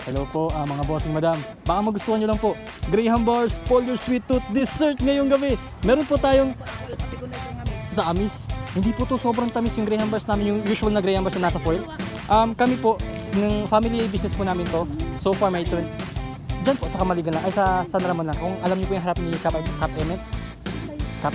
Hello po mga bossing madam. Baka magustuhan nyo lang po. Graham Bars, Polyo Sweet Tooth Dessert ngayong gabi. Meron po tayong sa amis. Hindi po to sobrang tamis yung Graham Bars namin, yung usual na Graham Bars na nasa foil. Kami po, ng family business po namin to. So far may turn. Diyan po sa Kamaligan lang, ay sa San Ramon lang. Kung alam niyo po yung harap ni Cap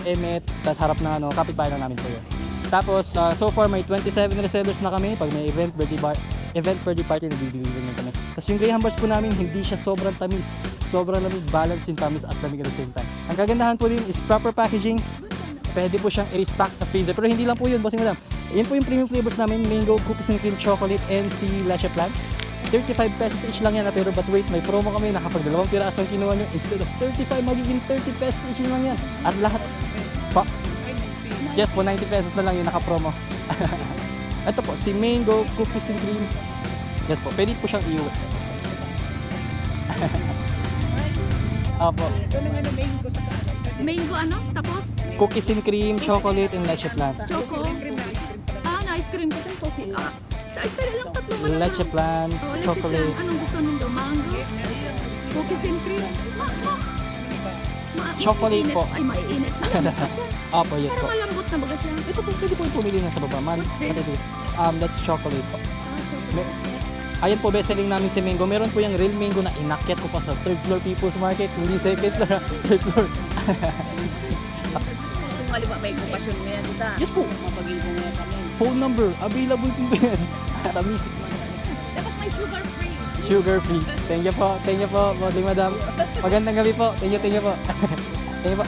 Emet, tapos harap na kapitbahay lang namin po yun. Tapos so far may 27 resellers na kami. Pag may event, birthday party, nabibigyan din kami. Tapos yung Graham Bars po namin, hindi siya sobrang tamis. Sobrang lamig, balance yung tamis at lamig at the same time. Ang kagandahan po din is proper packaging. Pwede po siyang i-restock sa freezer. Pero hindi lang po yun, bossing madam. Yan po yung premium flavors namin, mango, cookies and cream, chocolate, and si leche plan. 35 pesos each lang yan. Pero but wait, may promo kami na kapag 2 pirasong kinuha nyo, instead of 35, magiging 30 pesos each lang yan. At lahat, yes po, 90 pesos na lang yung naka-promo. Ito po, si mango, cookies and cream. Yes po, pwede po siyang iuwi. Opo. Ito na nga mango sa kanan. Mango ano? Tapos? Cookies and cream, chocolate, and leche plan. Choco? Na ice cream ko itong cookie. Ay, pero lang tatlo mo lang. Leche plan, Leche chocolate. plan. Anong gusto nyo? Mango? Cookies and cream? Chocolate maiinit. po. Ay, maiinit. Opo, yes po. Pero malambot na baga siya. Ito po, pwede po yung pumili na sa baba. What's this? What it is? That's chocolate po. Chocolate. Ayan po, best-selling namin si mango. Meron po yung real mango na inakyat ko pa sa 3rd floor People's Market. Hindi 2nd floor, 3rd floor. Kung halimbawa may kupasyon na yan, kita. Yes po. Mapagin mo nga kami. Phone number, available po yan. Tamis. Dapat may sugar free. Sugar free. Thank you po, bossing madam. Magandang gabi po. Thank you po. Thank you po.